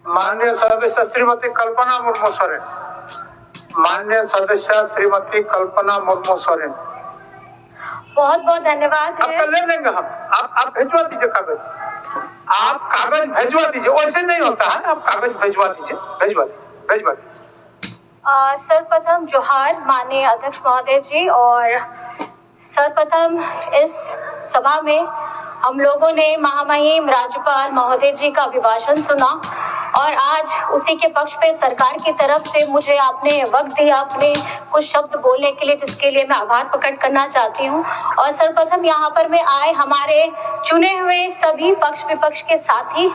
माननीय सदस्य श्रीमती कल्पना मुर्मू सोरेन, माननीय सदस्य श्रीमती कल्पना मुर्मू सोरेन। बहुत बहुत धन्यवाद। आपका ले लेंगे हम। आप भिजवा दीजिए कागज, आप कागज भिजवा दीजिए। वैसे नहीं होता है, आप कागज भिजवा दीजिए, भिजवा दीजिए। सर्वप्रथम जोहार माननीय अध्यक्ष महोदय जी। और सर्वप्रथम इस सभा में हम लोगों ने महामहिम राज्यपाल महोदय जी का अभिभाषण सुना और आज उसी के पक्ष पे सरकार की तरफ से मुझे आपने वक्त दिया अपने कुछ शब्द बोलने के लिए, जिसके लिए मैं आभार प्रकट करना चाहती हूँ। और सर्वप्रथम यहाँ पर मैं आए हमारे चुने हुए सभी पक्ष विपक्ष के साथी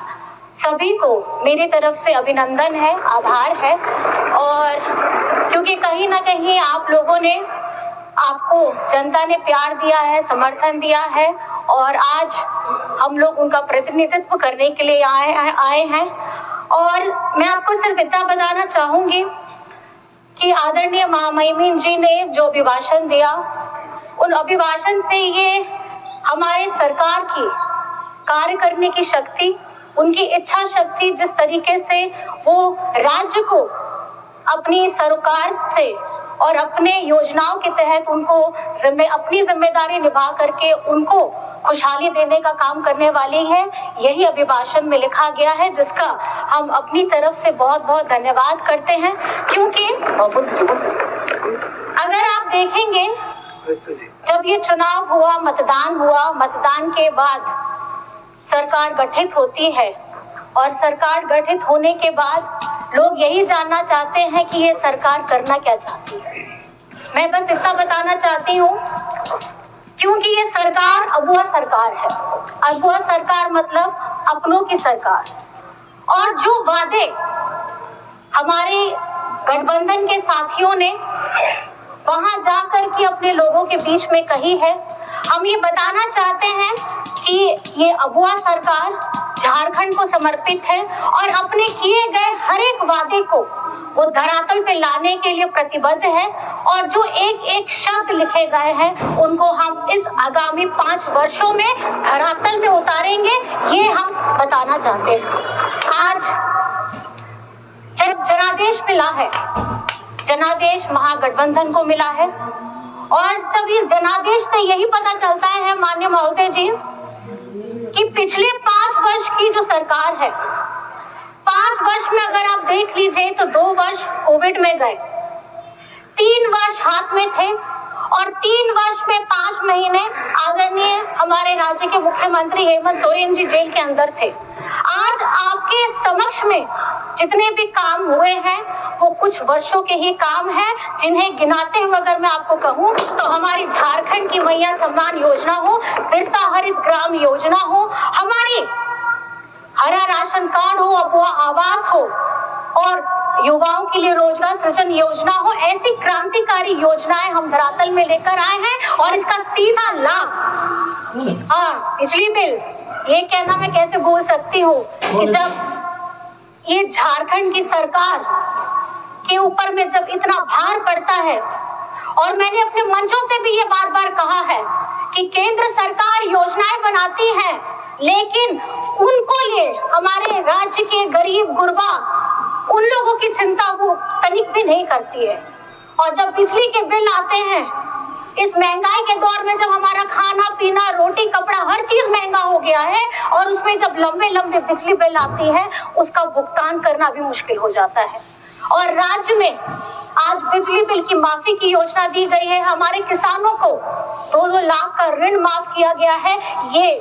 सभी को मेरी तरफ से अभिनंदन है, आभार है। और क्योंकि कहीं ना कहीं आप लोगों ने, आपको जनता ने प्यार दिया है, समर्थन दिया है और आज हम लोग उनका प्रतिनिधित्व करने के लिए आए हैं। और मैं आपको सिर्फ इतना बताना चाहूंगी कि आदरणीय महामहिम जी ने जो अभिभाषण दिया, उन अभिभाषण से ये हमारे सरकार की कार्य करने की शक्ति, उनकी इच्छा शक्ति, जिस तरीके से वो राज्य को अपनी सरकार से और अपने योजनाओं के तहत उनको अपनी जिम्मेदारी निभा करके उनको खुशहाली देने का काम करने वाली है, यही अभिभाषण में लिखा गया है, जिसका हम अपनी तरफ से बहुत बहुत धन्यवाद करते हैं। क्योंकि अगर आप देखेंगे जब ये चुनाव हुआ, मतदान के बाद सरकार गठित होती है और सरकार गठित होने के बाद लोग यही जानना चाहते हैं कि ये सरकार करना क्या चाहती है। मैं बस इतना बताना चाहती हूँ, क्योंकि ये सरकार अगुआ सरकार है। अगुआ सरकार मतलब अपनों की सरकार। और जो वादे हमारे गठबंधन के साथियों ने वहां जाकर के अपने लोगों के बीच में कही है, हम ये बताना चाहते हैं कि ये अगुआ सरकार झारखंड को समर्पित है और अपने किए गए हर एक वादे को वो धरातल पे लाने के लिए प्रतिबद्ध है। और जो एक एक शब्द लिखे गए हैं उनको हम इस आगामी 5 वर्षों में धरातल पे उतारेंगे, ये हम बताना चाहते हैं। आज जब जनादेश मिला है, जनादेश महागठबंधन को मिला है और जब इस जनादेश से यही पता चलता है माननीय महोदय जी कि पिछले 5 वर्ष की जो सरकार है, 5 वर्ष में अगर आप देख लीजिए तो 2 वर्ष कोविड में गए, 3 वर्ष हाथ में थे और 3 वर्ष में 5 महीने आदरणीय हमारे राज्य के मुख्यमंत्री हेमंत सोरेन जी जेल के अंदर थे। आज आपके समक्ष में जितने भी काम हुए हैं वो कुछ वर्षों के ही काम हैं, जिन्हें गिनाते हुए अगर मैं आपको कहूँ तो हमारी झारखंड की मैया सम्मान योजना हो, बिरसा हरित ग्राम योजना हो, हमारी हरा राशन कार्ड हो, अबुआ आवास हो और युवाओं के लिए रोजगार सृजन योजना हो, ऐसी क्रांतिकारी योजनाएं हम धरातल में लेकर आए हैं। और इसका सीधा लाभ, बिजली बिल, ये कहना मैं कैसे बोल सकती हूँ कि जब ये झारखंड की सरकार के ऊपर में जब इतना भार पड़ता है, और मैंने अपने मंचों से भी ये बार बार कहा है कि केंद्र सरकार योजनाएं बनाती है लेकिन उनको लिए हमारे राज्य के गरीब गुरबा उन लोगों की चिंता वो तनिक भी नहीं करती है। और जब बिजली के बिल आते हैं, इस महंगाई के दौर में जब हमारा खाना पीना रोटी कपड़ा हर चीज महंगा हो गया है और उसमें जब लंबे लंबे बिजली बिल आती है उसका भुगतान करना भी मुश्किल हो जाता है। और राज्य में आज बिजली बिल की माफी की योजना दी गई है, हमारे किसानों को 2-2 लाख का ऋण माफ किया गया है। ये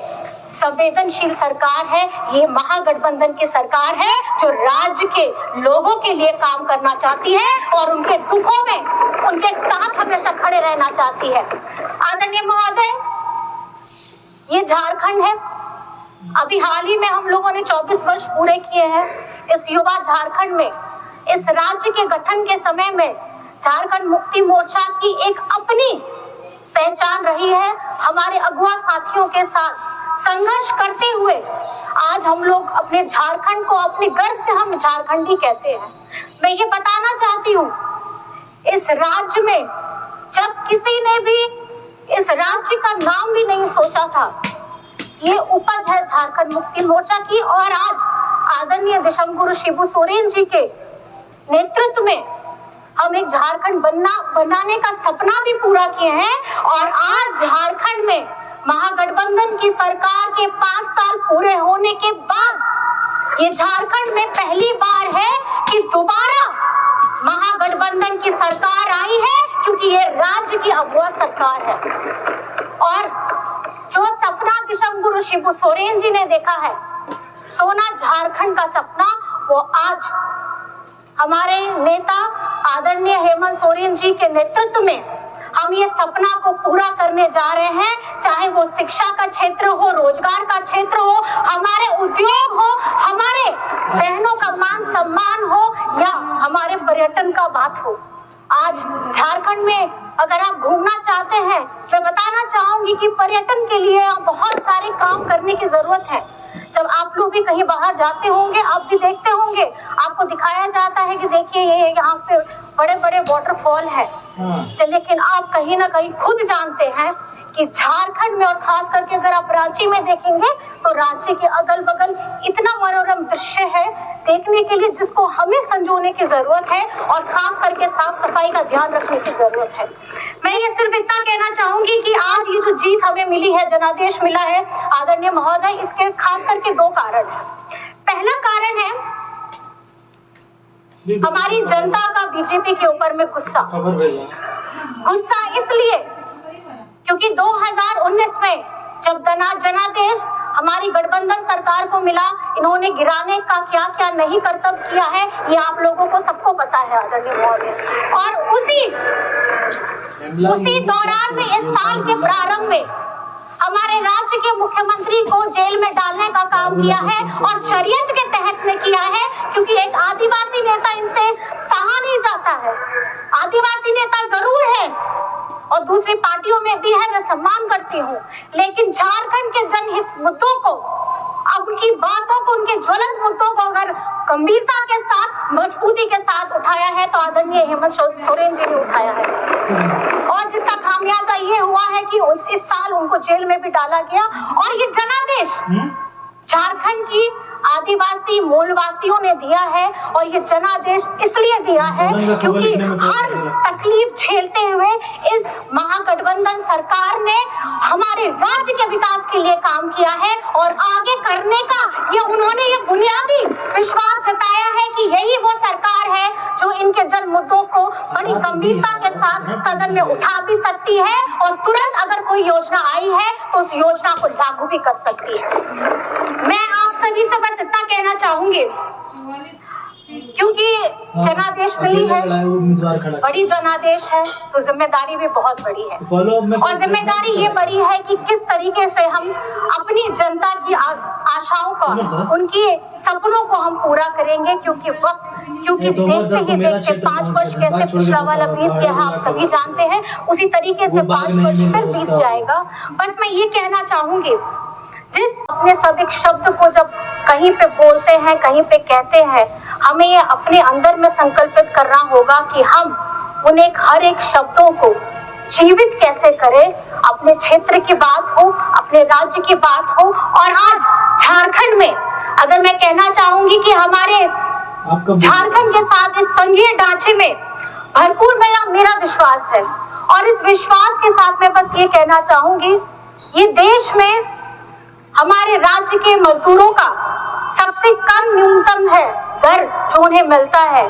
संवेदनशील सरकार है, ये महागठबंधन की सरकार है जो राज्य के लोगों के लिए काम करना चाहती है और उनके दुखों में उनके साथ हमेशा खड़े रहना चाहती है। आदरणीय महोदय, ये झारखंड है, अभी हाल ही में हम लोगों ने 24 वर्ष पूरे किए हैं। इस युवा झारखंड में, इस राज्य के गठन के समय में झारखंड मुक्ति मोर्चा की एक अपनी पहचान रही है। हमारे अगुआ साथियों के साथ संघर्ष करते हुए आज हम लोग अपने झारखंड को अपने गर्व से हम झारखंडी कहते हैं। मैं ये बताना चाहती हूँ, इस राज्य में जब किसी ने भी इस राज्य का नाम भी नहीं सोचा था, ये उपज है झारखंड मुक्ति मोर्चा की। और आज आदरणीय आदरणीय दिशमगुरु शिबू सोरेन जी के नेतृत्व में हम एक झारखंड बनाने का सपना भी पूरा किए हैं। और आज झारखंड में महागठबंधन की सरकार के 5 साल पूरे होने के बाद ये झारखंड में पहली बार है कि दोबारा महागठबंधन की सरकार आई है, क्योंकि ये राज्य की अगुवा सरकार है। और जो सपना दिशमगुरु शिबू सोरेन जी ने देखा है, सोना झारखंड का सपना, वो आज हमारे नेता आदरणीय हेमंत सोरेन जी के नेतृत्व में हम ये सपना को पूरा करने जा रहे हैं। चाहे वो शिक्षा का क्षेत्र हो, रोजगार का क्षेत्र हो, हमारे उद्योग हो, हमारे बहनों का मान सम्मान हो, या हमारे पर्यटन का बात हो। आज झारखंड में अगर आप घूमना चाहते हैं, मैं बताना चाहूंगी कि पर्यटन के लिए बहुत सारे काम करने की जरूरत है। जब आप लोग भी कहीं बाहर जाते होंगे, आप भी देखते होंगे, आपको दिखाया जाता है कि देखिए ये यहाँ पे बड़े बड़े वाटरफॉल है, लेकिन आप कहीं ना कहीं खुद जानते हैं कि झारखंड में, और खास करके अगर आप रांची में देखेंगे तो रांची के अगल बगल इतना मनोरम दृश्य है देखने के लिए, जिसको हमें संजोने की जरूरत है और खास करके साफ सफाई का ध्यान रखने की जरूरत है। मैं ये सिर्फ इतना कहना चाहूंगी कि आज ये जो जीत हमें मिली है, जनादेश मिला है आदरणीय महोदय, इसके खास करके 2 कारण है। पहला कारण है हमारी जनता का बीजेपी के ऊपर में गुस्सा इसलिए क्योंकि 2019 में जब जनादेश हमारी गठबंधन सरकार को मिला, इन्होंने गिराने का क्या क्या नहीं कर्तव्य किया है, ये आप लोगों को सबको पता है आदरणीय महोदय। और उसी दौरान में, इस साल के प्रारंभ में, हमारे राज्य के मुख्यमंत्री को जेल में डालने का काम किया है, और षड्यंत्र के तहत में किया है, क्योंकि एक आदिवासी नेता इनसे सहा नहीं जाता है। आदिवासी नेता जरूर है और दूसरी पार्टियों में भी है, मैं सम्मान करती हूँ, लेकिन झारखंड के जनहित मुद्दों को, अब उनकी बातों को, उनके ज्वलंत मुद्दों को अगर गंभीरता के साथ, मजबूती के साथ उठाया है तो आदरणीय हेमंत सोरेन जी ने उठाया है। और जिसका खामियाजा ये हुआ है कि इस साल उनको जेल में भी डाला गया। और ये जनादेश झारखंड की आदिवासी मूलवासियों ने दिया है, और ये जनादेश इसलिए दिया है क्योंकि हर तकलीफ झेलते हुए इस महागठबंधन सरकार ने हमारे राज्य के विकास के लिए काम किया है, और आगे करने का उन्होंने ये बुनियादी विश्वास जताया है कि यही वो सरकार है जो इनके जन मुद्दों को बड़ी गंभीरता के साथ सदन में उठा भी सकती है, और तुरंत अगर कोई योजना आई है तो उस योजना को लागू भी कर सकती है। मैं आप सभी से बस इतना कहना चाहूंगी, क्योंकि जनादेश मिली है, बड़ी जनादेश है, तो जिम्मेदारी भी बहुत बड़ी है। और जिम्मेदारी ये बड़ी है कि किस तरीके से हम अपनी जनता की आशाओं का, उनकी सपनों को हम पूरा करेंगे, क्योंकि देखते ही देखते 5 वर्ष कैसे पिछड़ा वाला बीत गया है, आप सभी जानते हैं, उसी तरीके से 5 वर्ष फिर बीत जाएगा। बस मैं ये कहना चाहूंगी, जिस अपने सभी शब्द को जब कहीं पे बोलते हैं, कहीं पे कहते हैं, हमें ये अपने अंदर में संकल्पित करना होगा कि हम उन्हें हर एक शब्दों को जीवित कैसे करें। अपने क्षेत्र की बात हो, अपने राज्य की बात हो, और आज झारखंड में अगर मैं कहना चाहूंगी कि हमारे झारखंड के साथ इस संघीय ढांचे में भरपूर मेरा विश्वास है, और इस विश्वास के साथ मैं बस ये कहना चाहूंगी, ये देश में हमारे राज्य के मजदूरों का सबसे कम न्यूनतम है दर जो उन्हें मिलता है,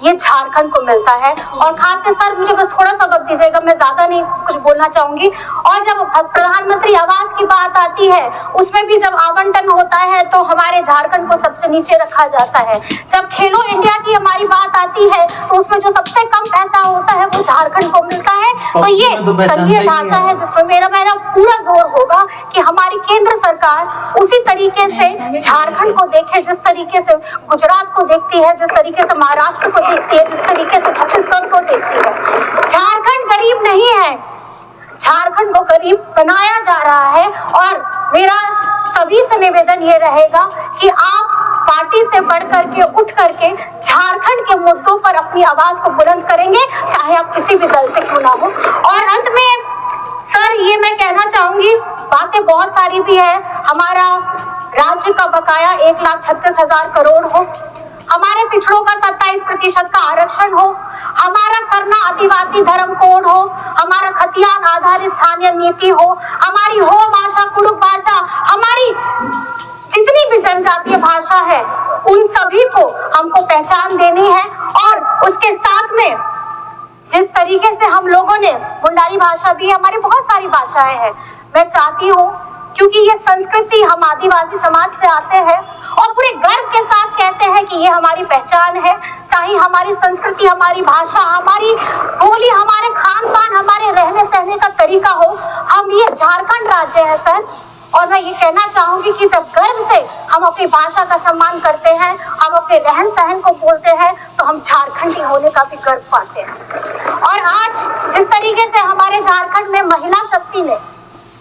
ये झारखंड को मिलता है। और खास से सर मुझे बस थोड़ा सा वक्त दीजिएगा, मैं ज्यादा नहीं कुछ बोलना चाहूंगी। और जब प्रधानमंत्री आवास की बात आती है, उसमें भी जब आवंटन होता है तो हमारे झारखंड को सबसे नीचे रखा जाता है। जब खेलो इंडिया की हमारी बात आती है तो उसमें जो सबसे कम पैसा होता है वो झारखंड को मिलता है। तो ये संघीय ढांचा है जिसमें मेरा पूरा जोर होगा कि हमारी केंद्र सरकार उसी तरीके से झारखंड को देखे, जिस तरीके से गुजरात को देखती है, जिस तरीके से महाराष्ट्र को देखती है, जिस तरीके से छत्तीसगढ़ को देखती है। झारखंड गरीब नहीं है, झारखंड को गरीब बनाया जा रहा है। और मेरा सभी से निवेदन ये रहेगा कि आप पार्टी से बढ़ करके उठ करके झारखंड के मुद्दों पर अपनी आवाज को बुलंद करेंगे, चाहे आप किसी भी दल से क्यों ना हो। और अंत में सर ये मैं कहना चाहूंगी, बातें बहुत सारी भी है, हमारा राज्य का बकाया 1,36,000 करोड़ हो, हमारे पिछड़ों का 27% का आरक्षण हो, हमारा सरना आदिवासी धर्म कोड हो, हमारा खतियान आधारित स्थानीय नीति हो, हमारी हो भाषा, कुड़ुक भाषा, हमारी जितनी भी जनजातीय भाषा है उन सभी को हमको पहचान देनी है। और उसके साथ में जिस तरीके से हम लोगों ने मुंडारी भाषा भी, हमारी बहुत सारी भाषाएं हैं, मैं चाहती हूँ क्योंकि ये संस्कृति हम आदिवासी समाज से आते हैं और पूरे गर्व के साथ कहते हैं कि ये हमारी पहचान है, चाहे हमारी संस्कृति, हमारी भाषा, हमारी बोली, हमारे खान पान, हमारे रहने सहने का तरीका हो, हम ये झारखंड राज्य है सर। और मैं ये कहना चाहूंगी कि जब गर्व से हम अपनी भाषा का सम्मान करते हैं, हम अपने रहन सहन को बोलते हैं, तो हम झारखंडी होने का भी गर्व पाते हैं। और आज जिस तरीके से हमारे झारखंड में महिला शक्ति ने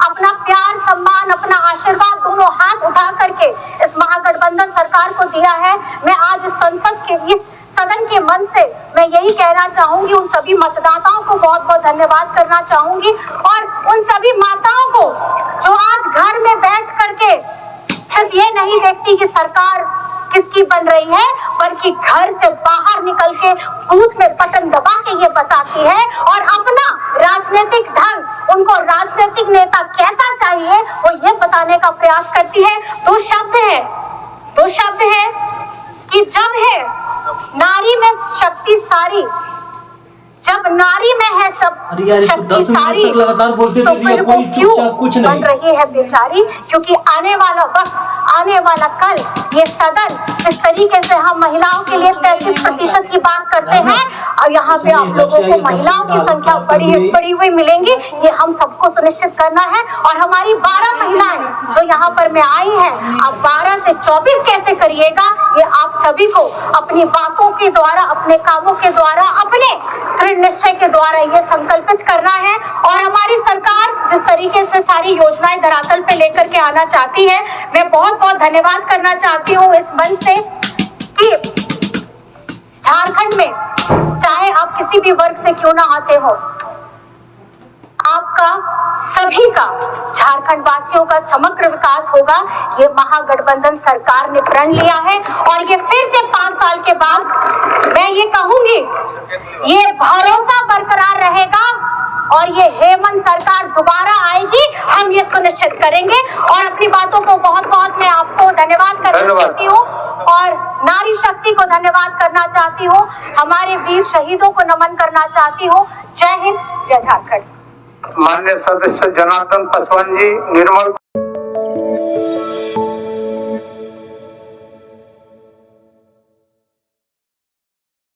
अपना प्यार, सम्मान, अपना आशीर्वाद दोनों हाथ उठा करके इस महागठबंधन सरकार को दिया है, मैं आज इस संसद के, इस सदन के मन से मैं यही कहना चाहूंगी, उन सभी मतदाताओं को बहुत बहुत धन्यवाद करना चाहूंगी और उन सभी माताओं को जो आज घर में बैठ करके सिर्फ ये नहीं देखती कि सरकार किसकी बन रही है, बल्कि घर से बाहर निकल के बूथ में बटन दबा के ये बताती है और अपना राजनीतिक ढंग, उनको राजनीतिक नेता कैसा चाहिए वो ये बताने का प्रयास करती है। दो शब्द है कि जब है नारी में शक्ति सारी, जब नारी में है सब शक्ति सारी, तो फिर वो क्यों बन रही है बेचारी? क्योंकि आने वाला वक्त, आने वाला कल, ये सदन जिस तरीके से हम महिलाओं के लिए 33% की बात करते हैं और यहाँ पे आप लोगों को महिलाओं की संख्या बढ़ी हुई मिलेंगी, ये हम सबको सुनिश्चित करना है। और हमारी 12 महिलाएं जो यहाँ पर में आई हैं, अब 12 से 24 कैसे करिएगा, ये आप सभी को अपनी बातों के द्वारा, अपने कामों के द्वारा, अपने दृढ़ निश्चय के द्वारा ये संकल्पित करना है। और हमारी सरकार जिस तरीके से सारी योजनाएं धरातल पे लेकर के आना चाहती है, मैं बहुत बहुत धन्यवाद करना चाहती हूँ इस मंच से कि झारखंड में चाहे आप किसी भी वर्ग से क्यों ना आते हो, आपका सभी का, झारखंड वासियों का समग्र विकास होगा। ये महागठबंधन सरकार ने प्रण लिया है और ये फिर से 5 साल के बाद मैं ये कहूंगी, ये भरोसा बरकरार रहेगा और ये हेमंत सरकार दोबारा आएगी, हम ये सुनिश्चित करेंगे। और अपनी बातों को बहुत बहुत मैं आपको धन्यवाद करना चाहती हूँ और नारी शक्ति को धन्यवाद करना चाहती हूँ, हमारे वीर शहीदों को नमन करना चाहती हूँ। जय हिंद, जय झारखंड। माननीय सदस्य जनार्दन पासवान जी, निर्मल